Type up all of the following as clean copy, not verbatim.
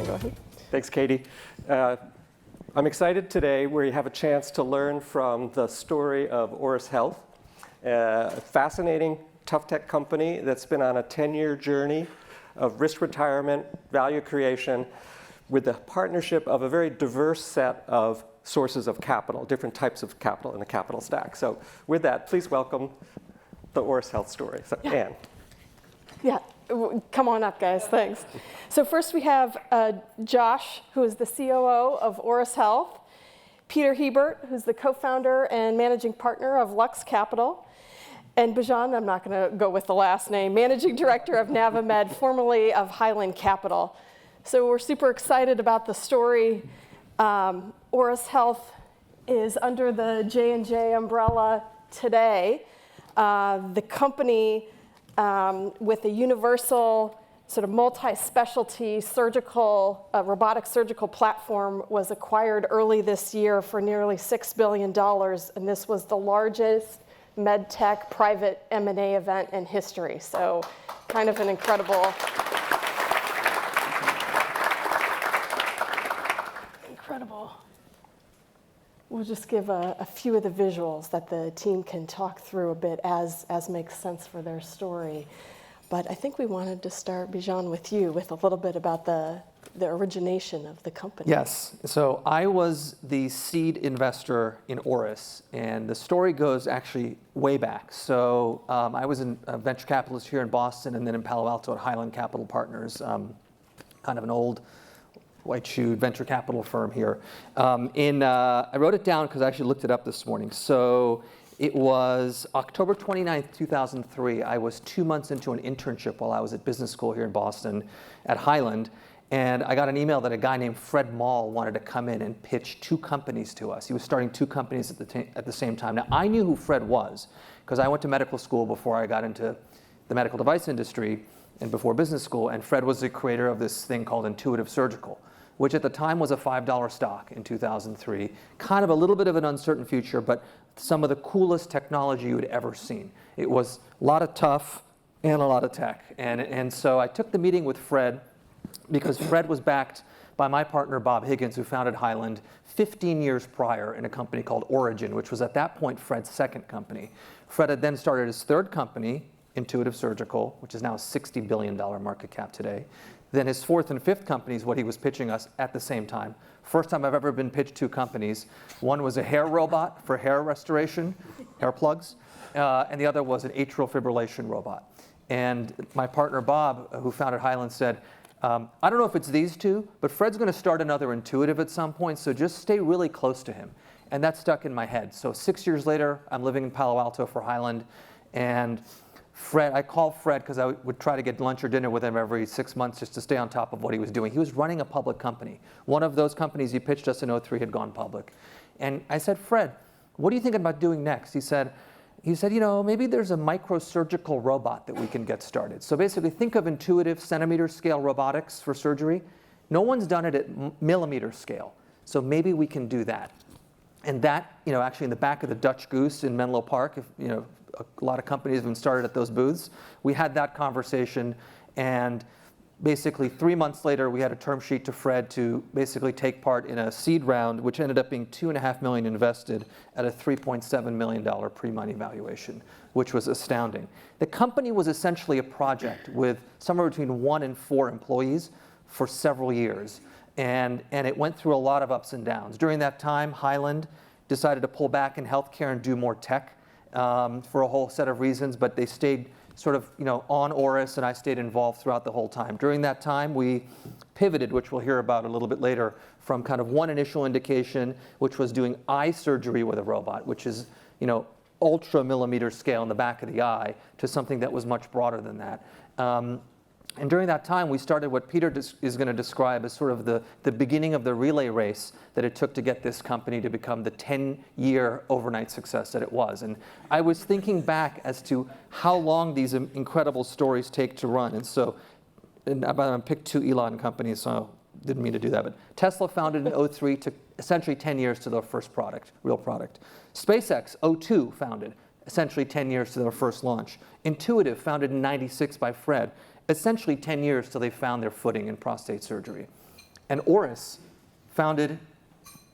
go ahead. Thanks, Katie. I'm excited today we have a chance to learn from the story of Auris Health, a fascinating tough tech company that's been on a 10-year journey of risk retirement, value creation, with the partnership of a very diverse set of sources of capital, different types of capital in the capital stack. So with that, please welcome the Auris Health story. So, yeah. Anne. Yeah, come on up, guys, thanks. So first we have Josh, who is the COO of Auris Health, Peter Hebert, who's the co-founder and managing partner of Lux Capital, and Bijan, I'm not going to go with the last name, managing director of Navimed, formerly of Highland Capital. So we're super excited about the story. Auris Health is under the J&J umbrella today. The company, with a universal sort of multi-specialty surgical, robotic surgical platform, was acquired early this year for nearly $6 billion. And this was the largest med tech private M&A event in history. So kind of an incredible We'll just give a few of the visuals that the team can talk through a bit as makes sense for their story. But I think we wanted to start, Bijan, with you, with a little bit about the origination of the company. Yes, so I was the seed investor in Auris, and the story goes actually way back. So I was a venture capitalist here in Boston and then in Palo Alto at Highland Capital Partners, kind of an old white-shoed venture capital firm here. I wrote it down because I actually looked it up this morning. So it was October 29th, 2003. I was 2 months into an internship while I was at business school here in Boston at Highland. And I got an email that a guy named Fred Mall wanted to come in and pitch 2 companies to us. He was starting 2 companies at the same time. Now, I knew who Fred was because I went to medical school before I got into the medical device industry and before business school. And Fred was the creator of this thing called Intuitive Surgical, which at the time was a $5 stock in 2003. Kind of a little bit of an uncertain future, but some of the coolest technology you had ever seen. It was a lot of tough and a lot of tech. And so I took the meeting with Fred because Fred was backed by my partner, Bob Higgins, who founded Highland 15 years prior in a company called Origin, which was at that point Fred's second company. Fred had then started his third company, Intuitive Surgical, which is now a $60 billion market cap today. Then his fourth and fifth company is what he was pitching us at the same time. First time I've ever been pitched 2 companies. One was a hair robot for hair restoration, hair plugs, and the other was an atrial fibrillation robot. And my partner Bob, who founded Highland, said, I don't know if it's these 2, but Fred's going to start another Intuitive at some point, so just stay really close to him. And that stuck in my head. So 6 years later, I'm living in Palo Alto for Highland, and I called Fred because I would try to get lunch or dinner with him every 6 months just to stay on top of what he was doing. He was running a public company. One of those companies he pitched us in 2003 had gone public. And I said, Fred, what are you thinking about doing next? He said, you know, maybe there's a microsurgical robot that we can get started. So basically think of intuitive centimeter scale robotics for surgery. No one's done it at millimeter scale. So maybe we can do that. And that, you know, actually in the back of the Dutch Goose in Menlo Park, a lot of companies have been started at those booths. We had that conversation, and basically 3 months later, we had a term sheet to Fred to basically take part in a seed round, which ended up being $2.5 million invested at a $3.7 million pre-money valuation, which was astounding. The company was essentially a project with somewhere between 1 and 4 employees for several years, and it went through a lot of ups and downs. During that time, Highland decided to pull back in healthcare and do more tech. For a whole set of reasons, but they stayed sort of, on Auris, and I stayed involved throughout the whole time. During that time, we pivoted, which we'll hear about a little bit later, from kind of one initial indication, which was doing eye surgery with a robot, which is, ultra millimeter scale in the back of the eye, to something that was much broader than that. And during that time, we started what Peter is going to describe as sort of the beginning of the relay race that it took to get this company to become the 10-year overnight success that it was. And I was thinking back as to how long these incredible stories take to run. And so, I picked 2 Elon companies, so didn't mean to do that. But Tesla founded in 2003, took essentially 10 years to their first product, real product. SpaceX, 2002 founded, essentially 10 years to their first launch. Intuitive, founded in 96 by Fred. Essentially 10 years till they found their footing in prostate surgery. And Auris, founded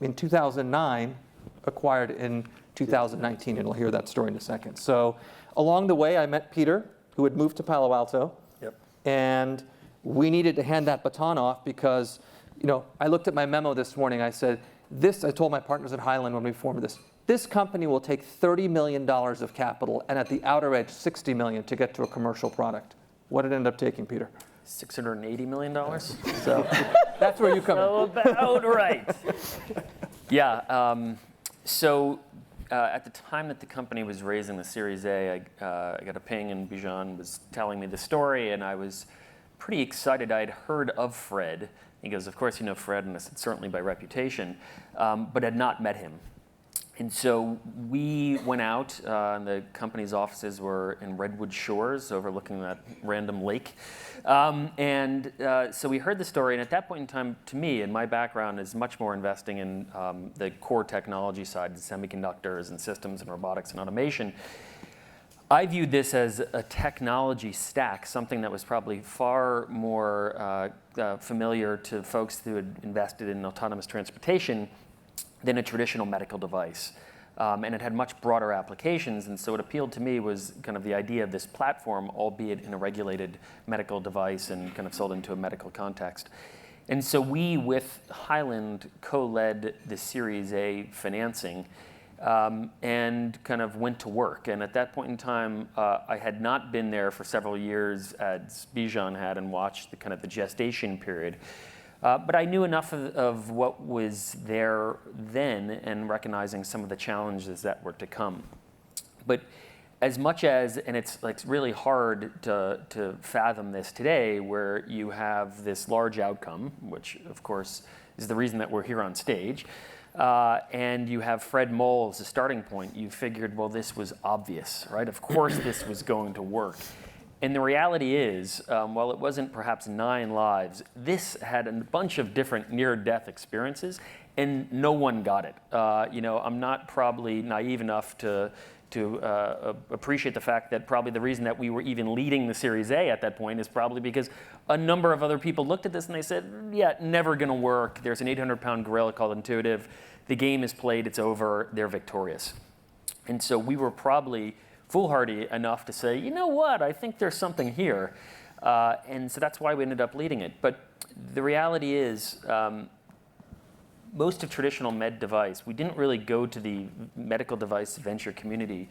in 2009, acquired in 2019, and we'll hear that story in a second. So along the way, I met Peter, who had moved to Palo Alto. Yep. And we needed to hand that baton off because, I looked at my memo this morning. I said, I told my partners at Highland when we formed this company will take $30 million of capital and at the outer edge, $60 million to get to a commercial product. What did it end up taking, Peter? $680 million? So that's where you come in. So about right. Yeah. At the time that the company was raising the Series A, I got a ping, and Bijan was telling me the story, and I was pretty excited. I had heard of Fred. He goes, "Of course you know Fred," and I said, "Certainly by reputation," but had not met him. And so we went out, and the company's offices were in Redwood Shores, overlooking that random lake. So we heard the story, and at that point in time, to me, and my background is much more investing in the core technology side, semiconductors and systems and robotics and automation. I viewed this as a technology stack, something that was probably far more familiar to folks who had invested in autonomous transportation than a traditional medical device. And it had much broader applications, and so what appealed to me was kind of the idea of this platform, albeit in a regulated medical device and kind of sold into a medical context. And so we, with Highland, co-led the Series A financing and kind of went to work. And at that point in time, I had not been there for several years as Bijan had and watched the gestation period. But I knew enough of what was there then and recognizing some of the challenges that were to come. But as much as, and it's really hard to fathom this today, where you have this large outcome, which of course is the reason that we're here on stage, and you have Fred Moll as a starting point, you figured, well, this was obvious, right? Of course this was going to work. And the reality is, while it wasn't perhaps 9 lives, this had a bunch of different near-death experiences, and no one got it. I'm not probably naive enough to appreciate the fact that probably the reason that we were even leading the Series A at that point is probably because a number of other people looked at this and they said, yeah, never gonna work. There's an 800-pound gorilla called Intuitive. The game is played, it's over, they're victorious. And so we were probably foolhardy enough to say, you know what, I think there's something here. And so that's why we ended up leading it. But the reality is, most of traditional med device, we didn't really go to the medical device venture community.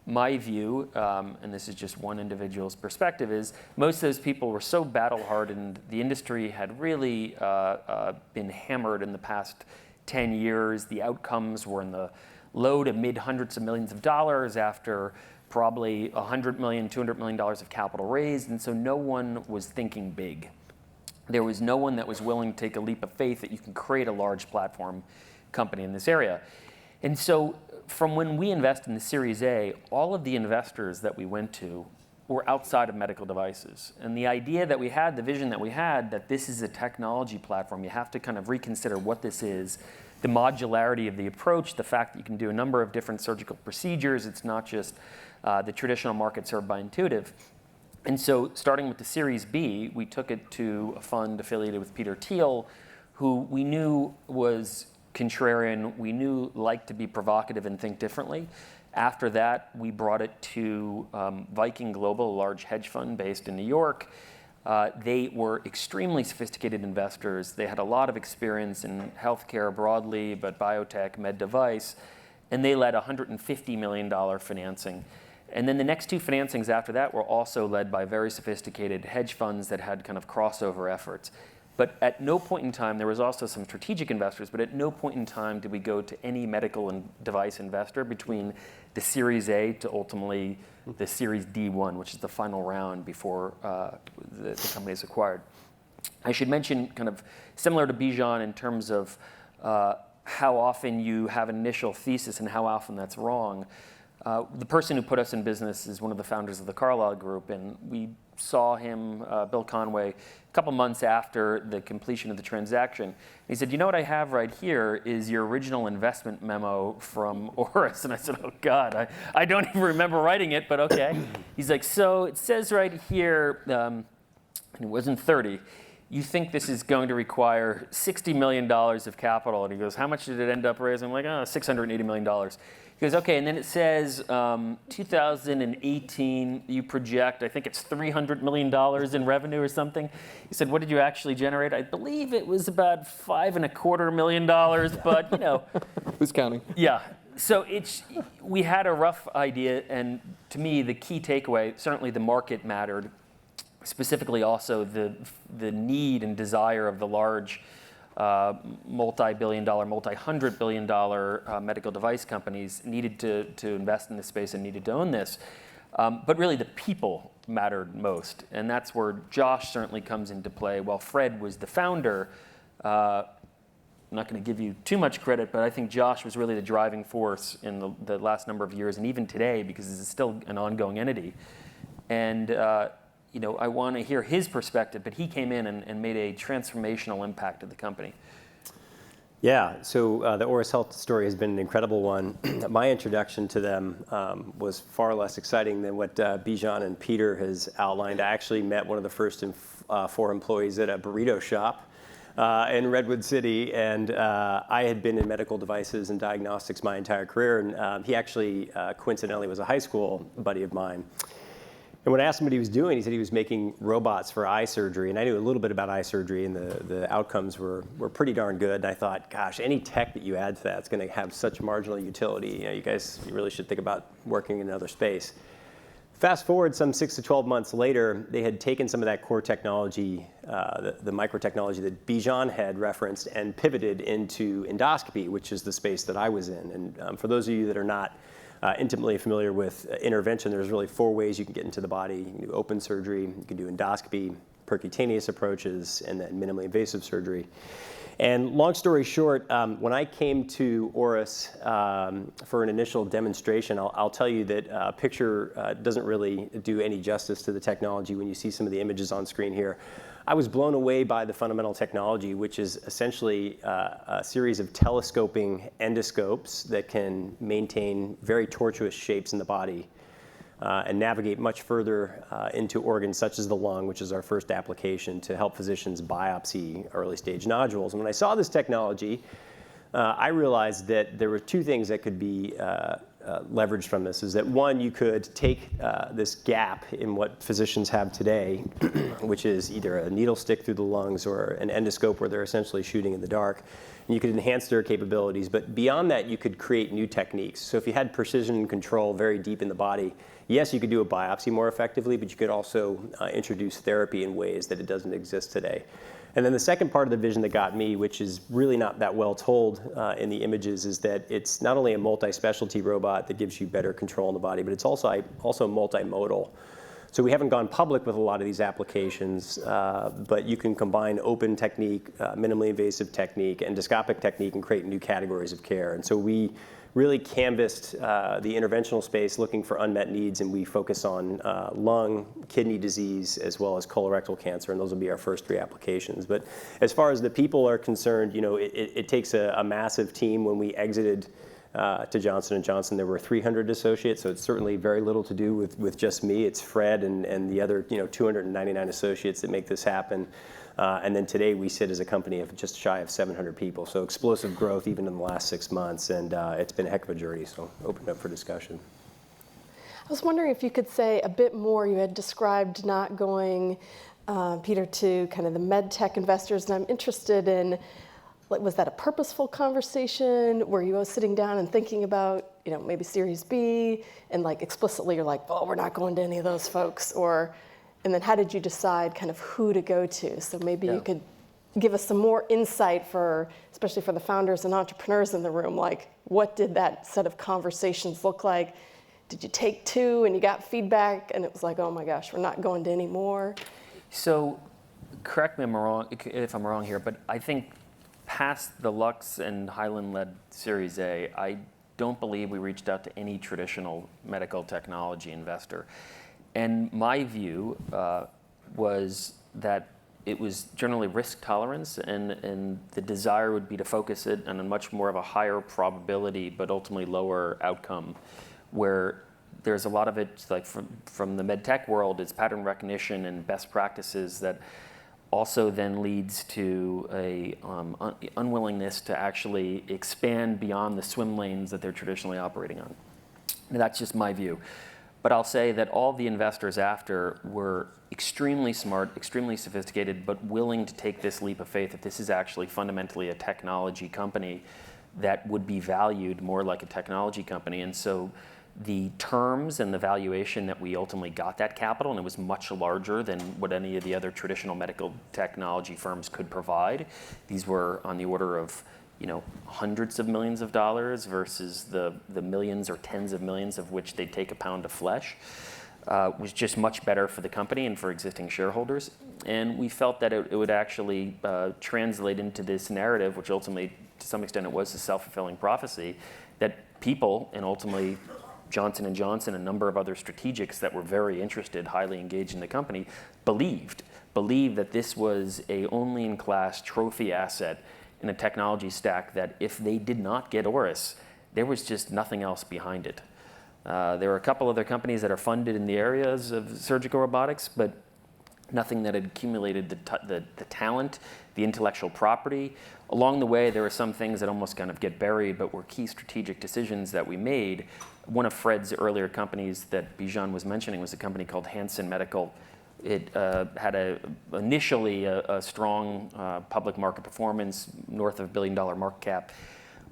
My view, and this is just one individual's perspective, is most of those people were so battle-hardened. The industry had really been hammered in the past 10 years. The outcomes were in the low to mid hundreds of millions of dollars after probably $100 million, $200 million of capital raised, and so no one was thinking big. There was no one that was willing to take a leap of faith that you can create a large platform company in this area. And so from when we invested in the Series A, all of the investors that we went to were outside of medical devices. And the idea that we had, the vision that we had, that this is a technology platform, you have to kind of reconsider what this is, the modularity of the approach, the fact that you can do a number of different surgical procedures, it's not just the traditional market served by Intuitive. And so starting with the Series B, we took it to a fund affiliated with Peter Thiel, who we knew was contrarian, we knew liked to be provocative and think differently. After that, we brought it to Viking Global, a large hedge fund based in New York. They were extremely sophisticated investors. They had a lot of experience in healthcare broadly, but biotech, med device, and they led $150 million financing. And then the next 2 financings after that were also led by very sophisticated hedge funds that had kind of crossover efforts. But at no point in time, there was also some strategic investors, but at no point in time did we go to any medical and device investor between the Series A to ultimately the Series D1, which is the final round before the company is acquired. I should mention, kind of similar to Bijan in terms of how often you have an initial thesis and how often that's wrong. The person who put us in business is one of the founders of the Carlyle Group, and we saw him, Bill Conway, a couple months after the completion of the transaction. He said, you know what I have right here is your original investment memo from Auris. And I said, oh God, I don't even remember writing it, but okay. He's like, so it says right here, and it wasn't 30, you think this is going to require $60 million of capital. And he goes, how much did it end up raising? I'm like, $680 million. He goes, okay, and then it says 2018, you project, I think it's $300 million in revenue or something. He said, what did you actually generate? I believe it was about $5.25 million, but you know. Who's counting? Yeah, so we had a rough idea, and to me, the key takeaway, certainly the market mattered, specifically also the need and desire of the large multi-billion dollar, multi-hundred billion dollar medical device companies needed to invest in this space and needed to own this. But really the people mattered most. And that's where Josh certainly comes into play. While Fred was the founder, I'm not going to give you too much credit, but I think Josh was really the driving force in the last number of years, and even today, because this is still an ongoing entity. And you know, I want to hear his perspective, but he came in and made a transformational impact to the company. Yeah, so the Auris Health story has been an incredible one. My introduction to them was far less exciting than what Bijan and Peter has outlined. I actually met one of the first 4 employees at a burrito shop in Redwood City, and I had been in medical devices and diagnostics my entire career, and he actually coincidentally was a high school buddy of mine. And when I asked him what he was doing, he said he was making robots for eye surgery. And I knew a little bit about eye surgery, and the outcomes were pretty darn good. And I thought, gosh, any tech that you add to that is going to have such marginal utility. You know, you really should think about working in another space. Fast forward some 6 to 12 months later, they had taken some of that core technology, the micro technology that Bijan had referenced, and pivoted into endoscopy, which is the space that I was in. And for those of you that are not intimately familiar with intervention, there's really 4 ways you can get into the body. You can do open surgery, you can do endoscopy, percutaneous approaches, and then minimally invasive surgery. And long story short, when I came to Auris for an initial demonstration, I'll tell you that a picture doesn't really do any justice to the technology when you see some of the images on screen here. I was blown away by the fundamental technology, which is essentially a series of telescoping endoscopes that can maintain very tortuous shapes in the body and navigate much further into organs such as the lung, which is our first application to help physicians biopsy early stage nodules. And when I saw this technology, I realized that there were 2 things that could be leveraged from this. Is that one, you could take this gap in what physicians have today, which is either a needle stick through the lungs or an endoscope where they're essentially shooting in the dark, and you could enhance their capabilities. But beyond that, you could create new techniques. So if you had precision control very deep in the body, yes, you could do a biopsy more effectively, but you could also introduce therapy in ways that it doesn't exist today. And then the second part of the vision that got me, which is really not that well told in the images, is that it's not only a multi-specialty robot that gives you better control in the body, but it's also multimodal. So we haven't gone public with a lot of these applications, but you can combine open technique, minimally invasive technique, endoscopic technique, and create new categories of care. And so we really canvassed the interventional space looking for unmet needs, and we focus on lung, kidney disease, as well as colorectal cancer, and those will be our first 3 applications. But as far as the people are concerned, you know, it takes a massive team. When we exited to Johnson & Johnson, there were 300 associates, so it's certainly very little to do with just me. It's Fred and the other 299 associates that make this happen. And then today we sit as a company of just shy of 700 people. So explosive growth even in the last 6 months, and it's been a heck of a journey, so open up for discussion. I was wondering if you could say a bit more. You had described not going, Peter, to kind of the med tech investors, and I'm interested in, was that a purposeful conversation? Were you sitting down and thinking about, maybe Series B, and like explicitly you're like, oh, we're not going to any of those folks, and then how did you decide kind of who to go to? So maybe you could give us some more insight especially for the founders and entrepreneurs in the room, like what did that set of conversations look like? Did you take 2 and you got feedback and it was like, oh my gosh, we're not going to any more? So correct me if I'm wrong here, but I think past the Lux and Highland-led Series A, I don't believe we reached out to any traditional medical technology investor. And my view was that it was generally risk tolerance, and the desire would be to focus it on a much more of a higher probability, but ultimately lower outcome, where there's a lot of it, like from the med tech world, it's pattern recognition and best practices that also then leads to a unwillingness to actually expand beyond the swim lanes that they're traditionally operating on. And that's just my view. But I'll say that all the investors after were extremely smart, extremely sophisticated, but willing to take this leap of faith that this is actually fundamentally a technology company that would be valued more like a technology company. And so the terms and the valuation that we ultimately got that capital, and it was much larger than what any of the other traditional medical technology firms could provide. These were on the order of hundreds of millions of dollars versus the millions or tens of millions of which they take a pound of flesh. Was just much better for the company and for existing shareholders. And we felt that it would actually translate into this narrative, which ultimately, to some extent, it was a self-fulfilling prophecy, that people, and ultimately Johnson & Johnson, a number of other strategics that were very interested, highly engaged in the company, believed that this was a only-in-class trophy asset in a technology stack that if they did not get Auris, there was just nothing else behind it. There were a couple other companies that are funded in the areas of surgical robotics, but nothing that had accumulated the talent, the intellectual property. Along the way, there were some things that almost kind of get buried, but were key strategic decisions that we made. One of Fred's earlier companies that Bijan was mentioning was a company called Hanson Medical. It had initially a strong public market performance, north of $1 billion market cap.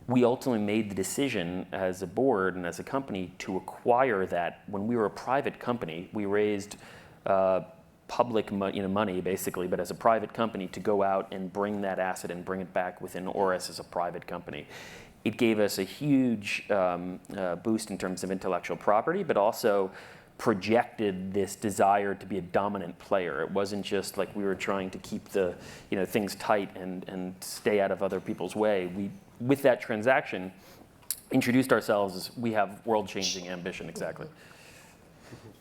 We ultimately made the decision as a board and as a company to acquire that. When we were a private company, we raised public money, basically, but as a private company to go out and bring that asset and bring it back within Auris as a private company. It gave us a huge boost in terms of intellectual property, but also projected this desire to be a dominant player. It wasn't just like we were trying to keep the things tight and stay out of other people's way. We, with that transaction, introduced ourselves as we have world-changing ambition. Exactly.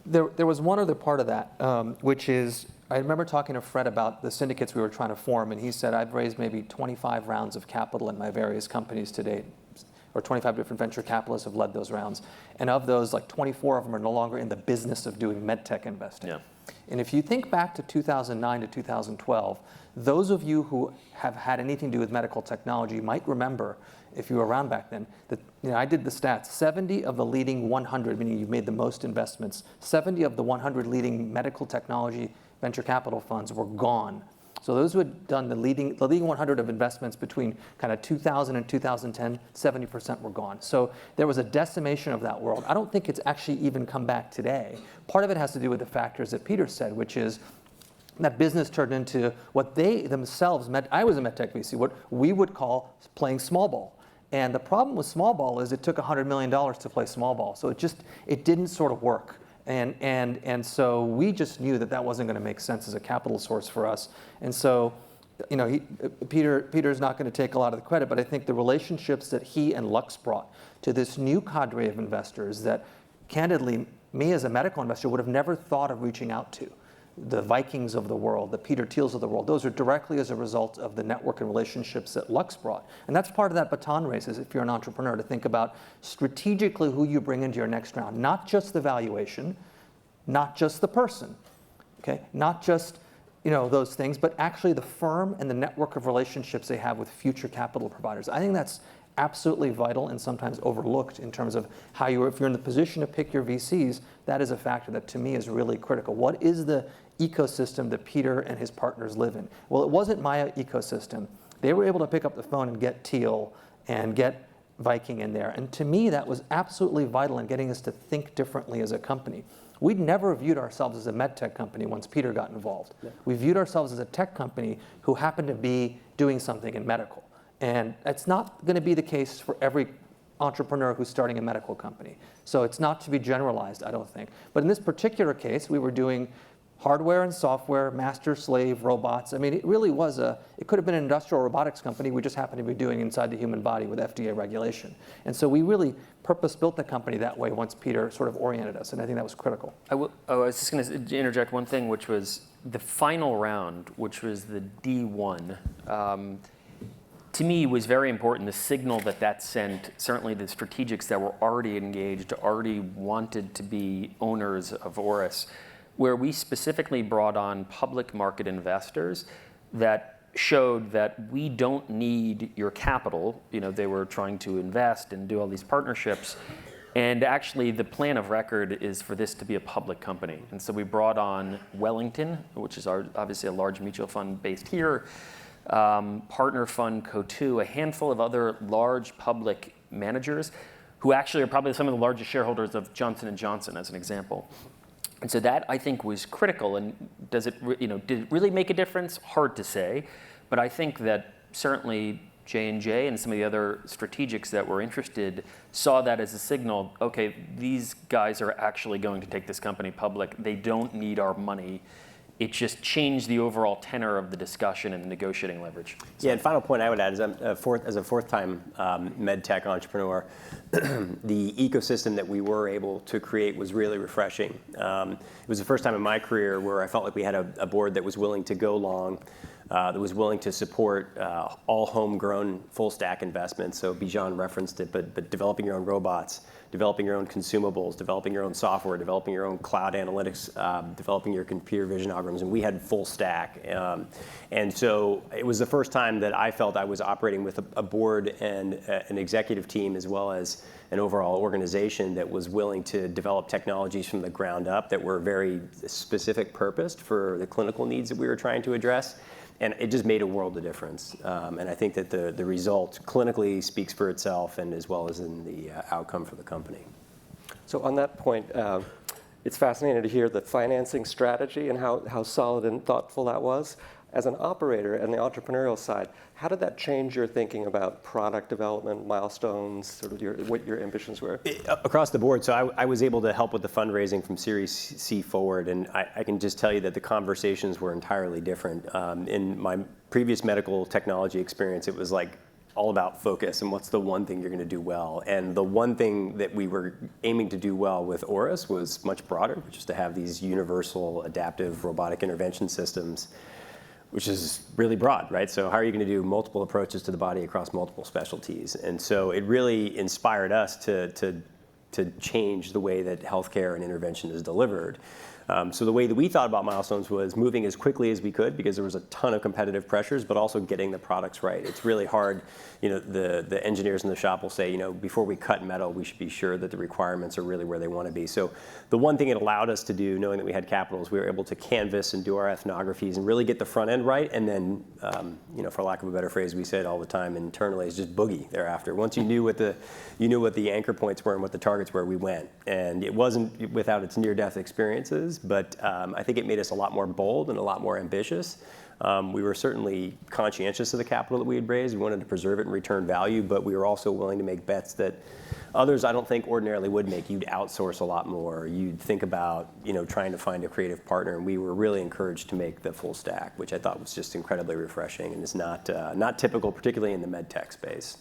There was one other part of that, which is, I remember talking to Fred about the syndicates we were trying to form, and he said, I've raised maybe 25 rounds of capital in my various companies to date, or 25 different venture capitalists have led those rounds. And of those, like 24 of them are no longer in the business of doing medtech investing. Yeah. And if you think back to 2009 to 2012, those of you who have had anything to do with medical technology might remember, if you were around back then, that I did the stats. 70 of the leading 100, meaning you've made the most investments, 70 of the 100 leading medical technology venture capital funds were gone. So those who had done the leading 100 of investments between kind of 2000 and 2010, 70% were gone. So there was a decimation of that world. I don't think it's actually even come back today. Part of it has to do with the factors that Peter said, which is that business turned into what they themselves, I was a medtech VC, what we would call playing small ball. And the problem with small ball is it took $100 million to play small ball. So it didn't sort of work. And so we just knew that wasn't going to make sense as a capital source for us. And so, Peter's not going to take a lot of the credit, but I think the relationships that he and Lux brought to this new cadre of investors that, candidly, me as a medical investor would have never thought of reaching out to. The Vikings of the world, the Peter Thiels of the world, those are directly as a result of the network and relationships that Lux brought. And that's part of that baton race, is if you're an entrepreneur, to think about strategically who you bring into your next round. Not just the valuation, not just the person, okay? Not just those things, but actually the firm and the network of relationships they have with future capital providers. I think that's absolutely vital and sometimes overlooked in terms of how if you're in the position to pick your VCs, that is a factor that to me is really critical. What is the ecosystem that Peter and his partners live in? Well, it wasn't my ecosystem. They were able to pick up the phone and get Thiel and get Viking in there. And to me, that was absolutely vital in getting us to think differently as a company. We'd never viewed ourselves as a med tech company once Peter got involved. Yeah. We viewed ourselves as a tech company who happened to be doing something in medical. And it's not going to be the case for every entrepreneur who's starting a medical company. So it's not to be generalized, I don't think. But in this particular case, we were doing hardware and software, master-slave robots. I mean, it really was it could have been an industrial robotics company we just happened to be doing inside the human body with FDA regulation. And so we really purpose-built the company that way once Peter sort of oriented us, and I think that was critical. I was just going to interject one thing, which was the final round, which was the D1, to me was very important. The signal that sent, certainly the strategics that were already engaged, already wanted to be owners of Auris, where we specifically brought on public market investors that showed that we don't need your capital. They were trying to invest and do all these partnerships. And actually, the plan of record is for this to be a public company. And so we brought on Wellington, which is obviously a large mutual fund based here, Partner Fund Co2, a handful of other large public managers who actually are probably some of the largest shareholders of Johnson & Johnson, as an example. And so that, I think, was critical. And did it really make a difference? Hard to say. But I think that certainly J&J and some of the other strategics that were interested saw that as a signal, okay, these guys are actually going to take this company public. They don't need our money. It just changed the overall tenor of the discussion and the negotiating leverage. So. Yeah, and final point I would add is as a fourth-time med tech entrepreneur, the ecosystem that we were able to create was really refreshing. It was the first time in my career where I felt like we had a board that was willing to go long, that was willing to support all homegrown full-stack investments. So Bijan referenced it, but developing your own robots, developing your own consumables, developing your own software, developing your own cloud analytics, developing your computer vision algorithms, and we had full stack. And so it was the first time that I felt I was operating with a board and an executive team, as well as an overall organization that was willing to develop technologies from the ground up that were very specific purposed for the clinical needs that we were trying to address. And it just made a world of difference. And I think that the result clinically speaks for itself, and as well as in the outcome for the company. So on that point, it's fascinating to hear the financing strategy and how solid and thoughtful that was. As an operator and the entrepreneurial side, how did that change your thinking about product development, milestones, sort of what your ambitions were? Across the board. So I was able to help with the fundraising from Series C forward, and I can just tell you that the conversations were entirely different. In my previous medical technology experience, it was like all about focus and what's the one thing you're going to do well. And the one thing that we were aiming to do well with Auris was much broader, which is to have these universal adaptive robotic intervention systems, which is really broad, right? So how are you going to do multiple approaches to the body across multiple specialties? And so it really inspired us to change the way that healthcare and intervention is delivered. So the way that we thought about milestones was moving as quickly as we could, because there was a ton of competitive pressures, but also getting the products right. It's really hard. The engineers in the shop will say, before we cut metal, we should be sure that the requirements are really where they want to be. So the one thing it allowed us to do, knowing that we had capital, is we were able to canvas and do our ethnographies and really get the front end right. And then, for lack of a better phrase, we say it all the time internally, is just boogie thereafter. Once you knew what the anchor points were and what the targets were, we went. And it wasn't without its near-death experiences, but I think it made us a lot more bold and a lot more ambitious. We were certainly conscientious of the capital that we had raised. We wanted to preserve it and return value, but we were also willing to make bets that others I don't think ordinarily would make. You'd outsource a lot more. You'd think about trying to find a creative partner, and we were really encouraged to make the full stack, which I thought was just incredibly refreshing and is not typical, particularly in the med tech space.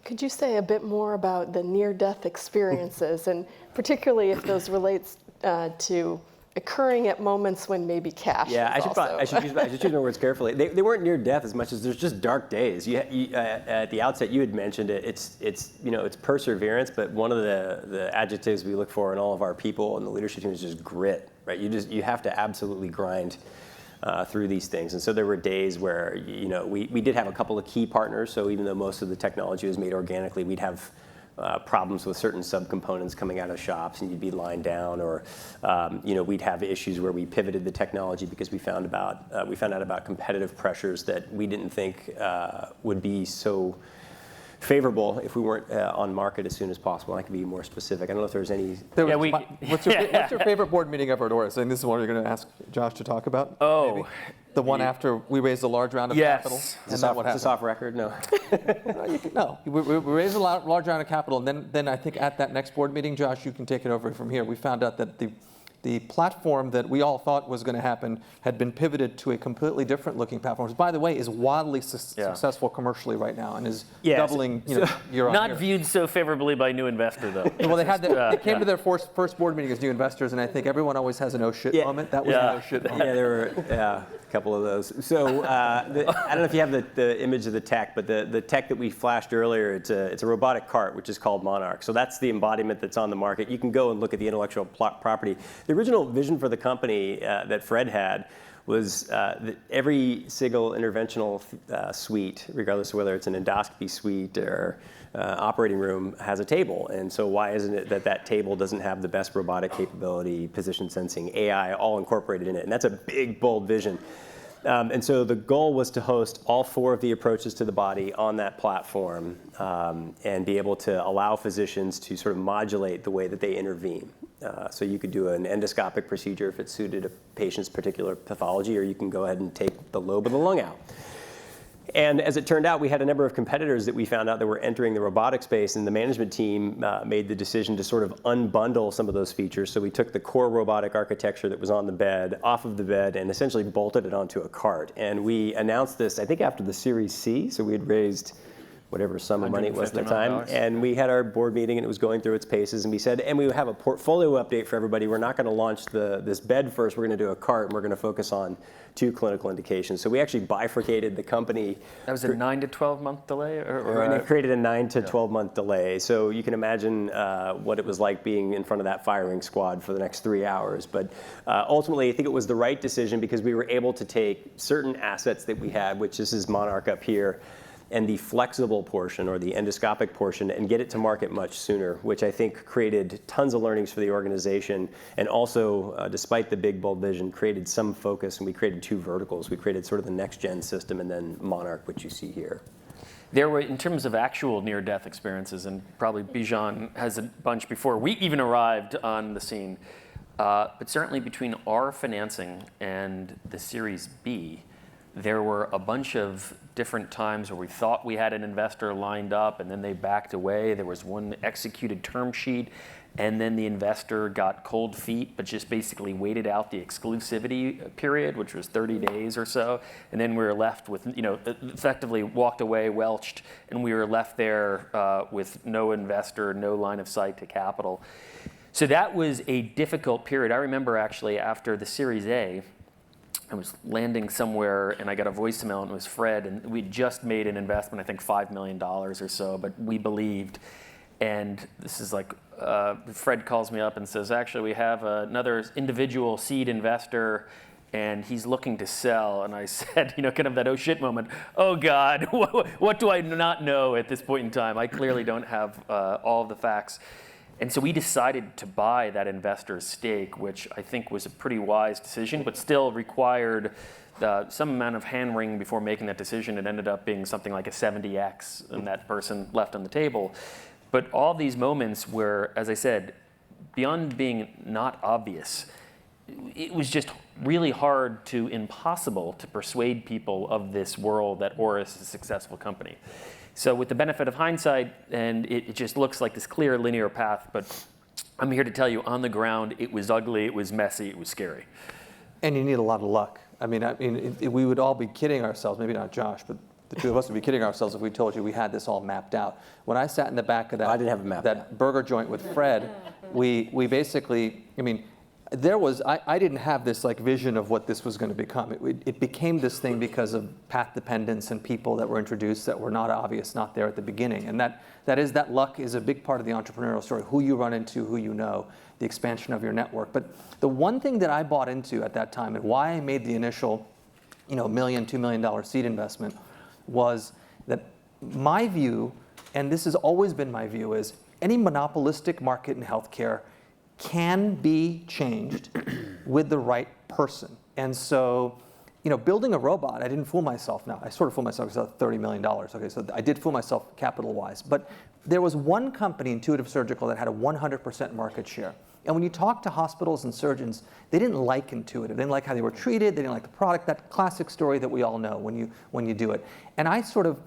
Could you say a bit more about the near-death experiences, and particularly if those relates to occurring at moments when maybe cash I should choose my words carefully. They weren't near death as much as there's just dark days. At the outset, you had mentioned it. It's perseverance, but one of the adjectives we look for in all of our people and the leadership team is just grit, right? You have to absolutely grind through these things. And so there were days where we did have a couple of key partners. So even though most of the technology was made organically, we'd have problems with certain subcomponents coming out of shops, and you'd be lying down, or we'd have issues where we pivoted the technology because we found out about competitive pressures that we didn't think would be so favorable if we weren't on market as soon as possible. I can be more specific. I don't know if there's any. What's your favorite board meeting ever at Auris? And this is what you're going to ask Josh to talk about. Oh. Maybe? The one after we raised a large round of capital. Is this off record? No. No, we raised a large round of capital, and then I think at that next board meeting, Josh, you can take it over from here. We found out that the platform that we all thought was going to happen had been pivoted to a completely different looking platform, which, by the way, is wildly successful commercially right now and is doubling year on year. Not viewed so favorably by new investor, though. Well, they came to their first board meeting as new investors, and I think everyone always has an oh shit moment. That was an oh shit moment. Yeah, there were a couple of those. So I don't know if you have the image of the tech, but the tech that we flashed earlier, it's a robotic cart, which is called Monarch. So that's the embodiment that's on the market. You can go and look at the intellectual property. The original vision for the company that Fred had was that every single interventional suite, regardless of whether it's an endoscopy suite or operating room, has a table. And so why isn't it that that table doesn't have the best robotic capability, position sensing, AI, all incorporated in it? And that's a big, bold vision. And so the goal was to host all 4 of the approaches to the body on that platform and be able to allow physicians to sort of modulate the way that they intervene. So you could do an endoscopic procedure if it suited a patient's particular pathology, or you can go ahead and take the lobe of the lung out. And as it turned out, we had a number of competitors that we found out that were entering the robotic space, and the management team made the decision to sort of unbundle some of those features. So we took the core robotic architecture that was on the bed off of the bed and essentially bolted it onto a cart. And we announced this, I think, after the Series C. So we had raised whatever sum of money it was at the time. And we had our board meeting, and it was going through its paces. And we said, and we have a portfolio update for everybody. We're not going to launch this bed first. We're going to do a cart, and we're going to focus on 2 clinical indications. So we actually bifurcated the company. That was a 9 to 12 month delay? And it created a 9 to 12 month delay. So you can imagine what it was like being in front of that firing squad for the next 3 hours. But ultimately, I think it was the right decision because we were able to take certain assets that we had, which this is Monarch up here, and the flexible portion or the endoscopic portion, and get it to market much sooner, which I think created tons of learnings for the organization, and also, despite the big, bold vision, created some focus, and we created 2 verticals. We created sort of the next-gen system and then Monarch, which you see here. There were, in terms of actual near-death experiences, and probably Bijan has a bunch before we even arrived on the scene, but certainly between our financing and the Series B, there were a bunch of different times where we thought we had an investor lined up and then they backed away. There was one executed term sheet and then the investor got cold feet, but just basically waited out the exclusivity period, which was 30 days or so. And then we were left with, effectively walked away, welched, and we were left there with no investor, no line of sight to capital. So that was a difficult period. I remember actually after the Series A, I was landing somewhere and I got a voicemail and it was Fred, and we'd just made an investment, I think $5 million or so, but we believed. And this is like, Fred calls me up and says, actually we have another individual seed investor and he's looking to sell. And I said, kind of that oh shit moment, oh God, what do I not know at this point in time? I clearly don't have all of the facts. And so we decided to buy that investor's stake, which I think was a pretty wise decision, but still required some amount of hand-wringing before making that decision. It ended up being something like a 70x, and that person left on the table. But all these moments where, as I said, beyond being not obvious, it was just really hard to impossible to persuade people of this world that Auris is a successful company. So with the benefit of hindsight, and it just looks like this clear linear path, but I'm here to tell you on the ground, it was ugly, it was messy, it was scary. And you need a lot of luck. We would all be kidding ourselves, maybe not Josh, but the 2 of us would be kidding ourselves if we told you we had this all mapped out. When I sat in the back of I didn't have it mapped that burger joint with Fred, we basically, I didn't have this vision of what this was going to become. It became this thing because of path dependence and people that were introduced that were not obvious, not there at the beginning. And that luck is a big part of the entrepreneurial story, who you run into, who you know, the expansion of your network. But the one thing that I bought into at that time and why I made the initial $1 million, $2 million seed investment was that my view, and this has always been my view, is any monopolistic market in healthcare can be changed with the right person. And so, building a robot, I didn't fool myself now. I sort of fooled myself because I $30 million. Okay, so I did fool myself capital-wise. But there was one company, Intuitive Surgical, that had a 100% market share. And when you talk to hospitals and surgeons, they didn't like Intuitive. They didn't like how they were treated. They didn't like the product, that classic story that we all know when you do it. And I sort of,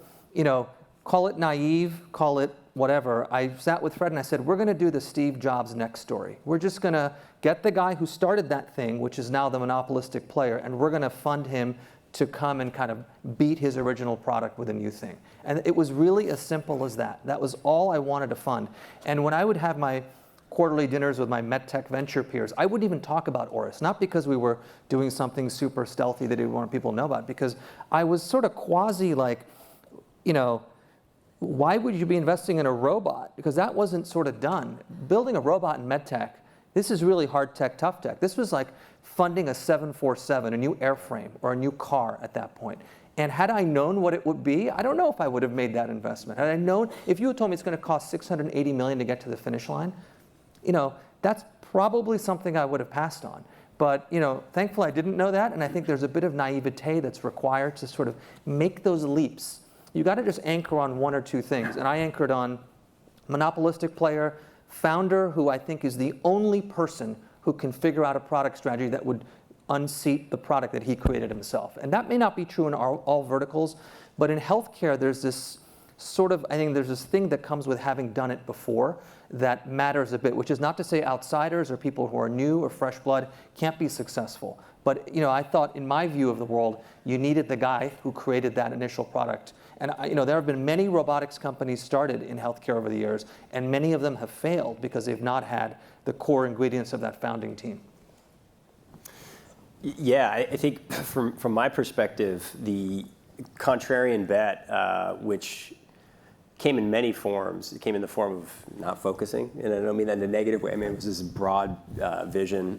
call it naive, call it whatever. I sat with Fred and I said, we're going to do the Steve Jobs next story. We're just going to get the guy who started that thing, which is now the monopolistic player, and we're going to fund him to come and kind of beat his original product with a new thing. And it was really as simple as that. That was all I wanted to fund. And when I would have my quarterly dinners with my medtech venture peers, I wouldn't even talk about Auris, not because we were doing something super stealthy that I didn't want people to know about, because I was sort of quasi why would you be investing in a robot? Because that wasn't sort of done. Building a robot in medtech, this is really hard tech, tough tech. This was like funding a 747, a new airframe, or a new car at that point. And had I known what it would be, I don't know if I would have made that investment. Had I known, if you had told me it's going to cost $680 million to get to the finish line, that's probably something I would have passed on. But thankfully I didn't know that, and I think there's a bit of naivete that's required to sort of make those leaps. You got to just anchor on one or two things, and I anchored on monopolistic player, founder who I think is the only person who can figure out a product strategy that would unseat the product that he created himself. And that may not be true in all verticals, but in healthcare there's this I think there's this thing that comes with having done it before that matters a bit, which is not to say outsiders or people who are new or fresh blood can't be successful. But I thought, in my view of the world, you needed the guy who created that initial product. And there have been many robotics companies started in healthcare over the years, and many of them have failed because they've not had the core ingredients of that founding team. Yeah, I think from my perspective, the contrarian bet, which came in many forms. It came in the form of not focusing, and I don't mean that in a negative way. I mean, it was this broad vision.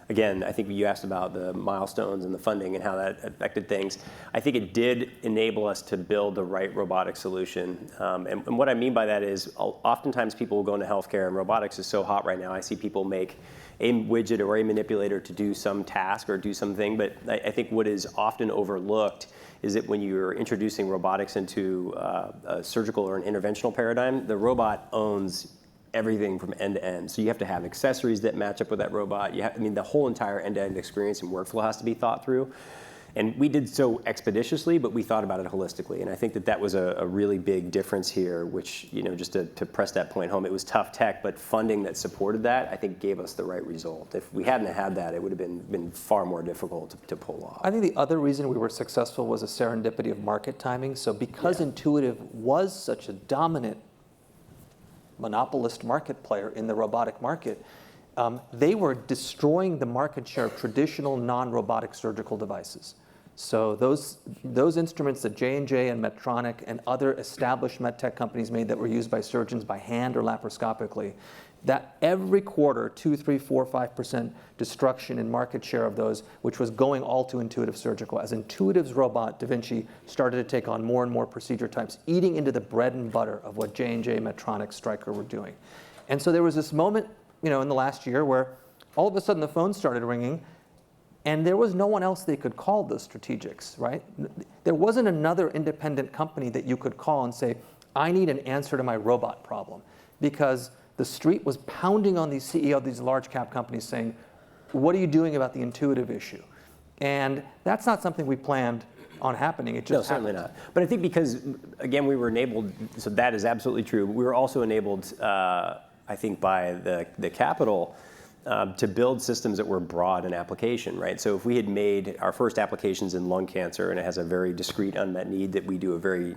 Again, I think you asked about the milestones and the funding and how that affected things. I think it did enable us to build the right robotic solution. And what I mean by that is oftentimes people will go into healthcare, and robotics is so hot right now. I see people make a widget or a manipulator to do some task or do something, but I think what is often overlooked is that when you're introducing robotics into a surgical or an interventional paradigm, the robot owns everything from end to end. So you have to have accessories that match up with that robot. The whole entire end-to-end experience and workflow has to be thought through. And we did so expeditiously, but we thought about it holistically. And I think that was a really big difference here, which, just to press that point home, it was tough tech, but funding that supported that, I think, gave us the right result. If we hadn't had that, it would have been far more difficult to pull off. I think the other reason we were successful was a serendipity of market timing. So because Intuitive was such a dominant monopolist market player in the robotic market, they were destroying the market share of traditional non-robotic surgical devices. So those instruments that J&J and Medtronic and other established medtech companies made that were used by surgeons by hand or laparoscopically, that every quarter, 2, 3, 4, 5% destruction in market share of those, which was going all to Intuitive Surgical. As Intuitive's robot, Da Vinci, started to take on more and more procedure types, eating into the bread and butter of what J&J, Medtronic, Stryker were doing. And so there was this moment, in the last year where all of a sudden the phone started ringing, and there was no one else they could call the strategics, right? There wasn't another independent company that you could call and say, I need an answer to my robot problem. Because the street was pounding on these CEOs of these large cap companies saying, what are you doing about the Intuitive issue? And that's not something we planned on happening. It just certainly not. But I think because, again, we were enabled, so that is absolutely true. We were also enabled, I think, by the capital to build systems that were broad in application, right? So if we had made our first applications in lung cancer, and it has a very discrete unmet need that we do a very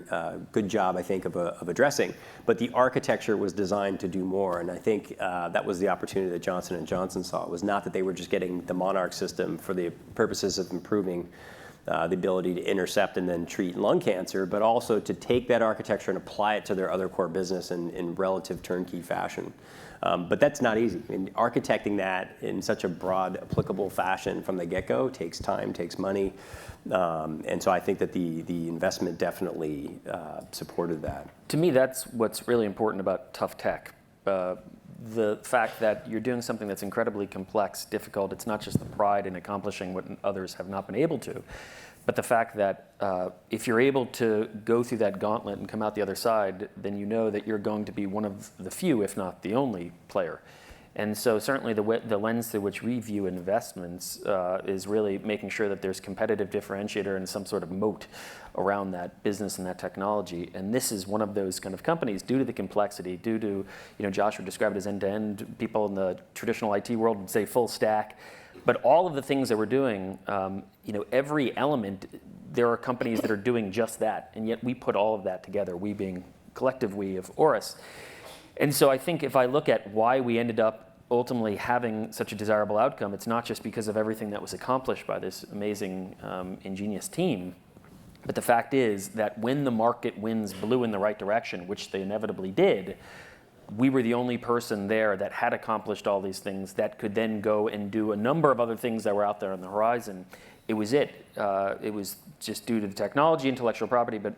good job, I think, of addressing, but the architecture was designed to do more, and I think that was the opportunity that Johnson & Johnson saw. It was not that they were just getting the Monarch system for the purposes of improving the ability to intercept and then treat lung cancer, but also to take that architecture and apply it to their other core business in relative turnkey fashion. But that's not easy. Architecting that in such a broad, applicable fashion from the get-go takes time, takes money. And so I think that the investment definitely supported that. To me, that's what's really important about tough tech. The fact that you're doing something that's incredibly complex, difficult. It's not just the pride in accomplishing what others have not been able to, but the fact that if you're able to go through that gauntlet and come out the other side, then you know that you're going to be one of the few, if not the only player. And so certainly the lens through which we view investments is really making sure that there's competitive differentiator and some sort of moat around that business and that technology. And this is one of those kind of companies, due to the complexity, due to, Josh would describe it as end-to-end. People in the traditional IT world would say full stack. But all of the things that we're doing, every element, there are companies that are doing just that. And yet we put all of that together, we being collective we of Auris. And so I think if I look at why we ended up ultimately having such a desirable outcome, it's not just because of everything that was accomplished by this amazing, ingenious team, but the fact is that when the market winds blew in the right direction, which they inevitably did, we were the only person there that had accomplished all these things that could then go and do a number of other things that were out there on the horizon. It was it. It was just due to the technology, intellectual property, but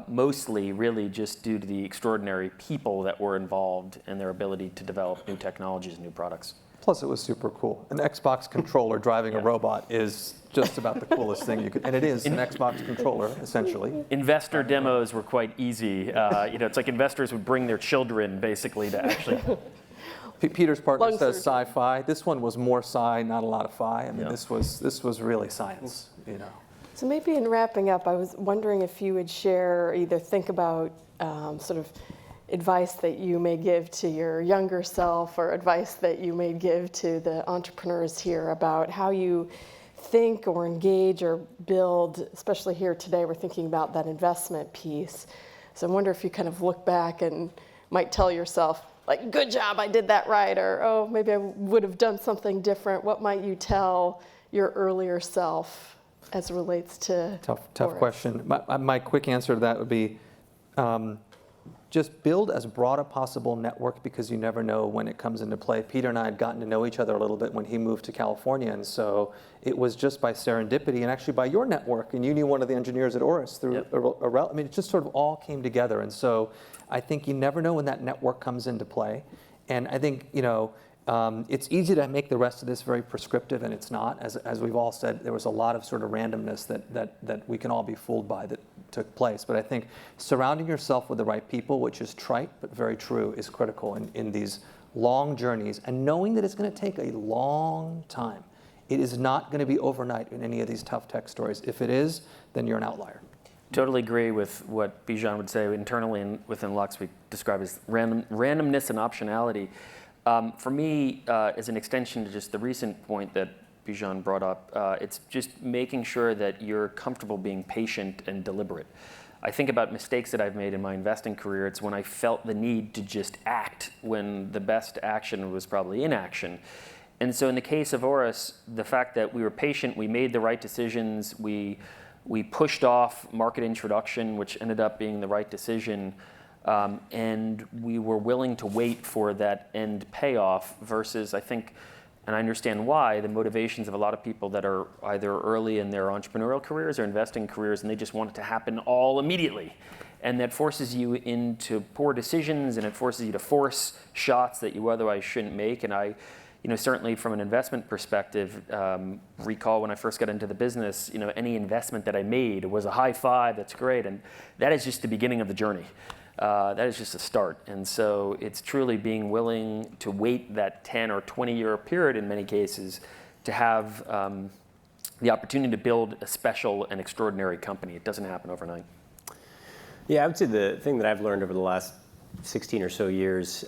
mostly really just due to the extraordinary people that were involved and their ability to develop new technologies and new products. Plus, it was super cool. An Xbox controller driving a robot is just about the coolest thing you could, and it is an Xbox controller, essentially. Investor demos were quite easy. It's like investors would bring their children, basically, to actually. Peter's partner Lung says surgery. sci-fi. This one was more sci, not a lot of fi. I mean, this was really science, So maybe in wrapping up, I was wondering if you would share or either think about sort of advice that you may give to your younger self or advice that you may give to the entrepreneurs here about how you think or engage or build, especially here today, we're thinking about that investment piece. So I wonder if you kind of look back and might tell yourself, like, good job, I did that right, or, oh, maybe I would have done something different. What might you tell your earlier self as it relates to Tough Auris? question. My quick answer to that would be just build as broad a possible network because you never know when it comes into play. Peter and I had gotten to know each other a little bit when he moved to California, and so it was just by serendipity and actually by your network, and you knew one of the engineers at Auris through I mean, it just sort of all came together, and so I think you never know when that network comes into play, and I think, it's easy to make the rest of this very prescriptive, and it's not. As we've all said, there was a lot of sort of randomness that we can all be fooled by that took place. But I think surrounding yourself with the right people, which is trite but very true, is critical in these long journeys, and knowing that it's going to take a long time. It is not going to be overnight in any of these tough tech stories. If it is, then you're an outlier. Totally agree with what Bijan would say. Internally and within Lux, we describe as randomness and optionality. For me, as an extension to just the recent point that Bijan brought up, it's just making sure that you're comfortable being patient and deliberate. I think about mistakes that I've made in my investing career. It's when I felt the need to just act when the best action was probably inaction. And so in the case of Auris, the fact that we were patient, we made the right decisions, we pushed off market introduction, which ended up being the right decision, and we were willing to wait for that end payoff versus, I think, and I understand why, the motivations of a lot of people that are either early in their entrepreneurial careers or investing careers, and they just want it to happen all immediately. And that forces you into poor decisions, and it forces you to force shots that you otherwise shouldn't make. And I, certainly from an investment perspective, recall when I first got into the business, any investment that I made was a high five, that's great. And that is just the beginning of the journey. That is just a start. And so it's truly being willing to wait that 10 or 20 year period in many cases to have the opportunity to build a special and extraordinary company. It doesn't happen overnight. Yeah, I would say the thing that I've learned over the last 16 or so years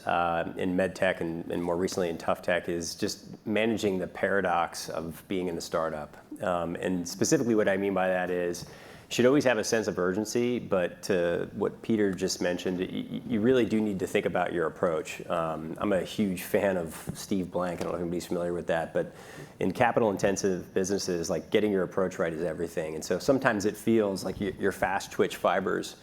in med tech and more recently in tough tech is just managing the paradox of being in the startup. And specifically what I mean by that is you should always have a sense of urgency, but to what Peter just mentioned, you really do need to think about your approach. I'm a huge fan of Steve Blank. I don't know if anybody's familiar with that, but in capital-intensive businesses, like getting your approach right is everything. And so sometimes it feels like your fast twitch fibers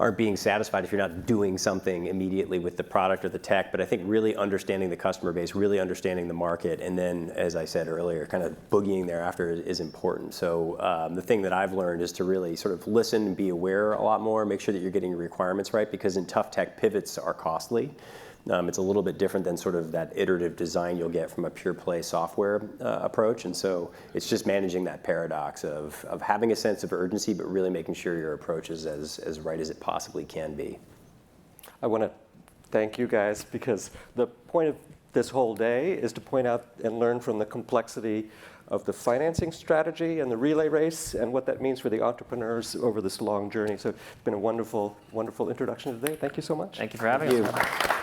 aren't being satisfied if you're not doing something immediately with the product or the tech. But I think really understanding the customer base, really understanding the market, and then, as I said earlier, kind of boogieing thereafter is important. So the thing that I've learned is to really sort of listen and be aware a lot more, make sure that you're getting your requirements right, because in tough tech, pivots are costly. It's a little bit different than sort of that iterative design you'll get from a pure play software approach. And so it's just managing that paradox of having a sense of urgency, but really making sure your approach is as right as it possibly can be. I want to thank you guys because the point of this whole day is to point out and learn from the complexity of the financing strategy and the relay race and what that means for the entrepreneurs over this long journey. So it's been a wonderful, wonderful introduction today. Thank you so much. Thank you for having us.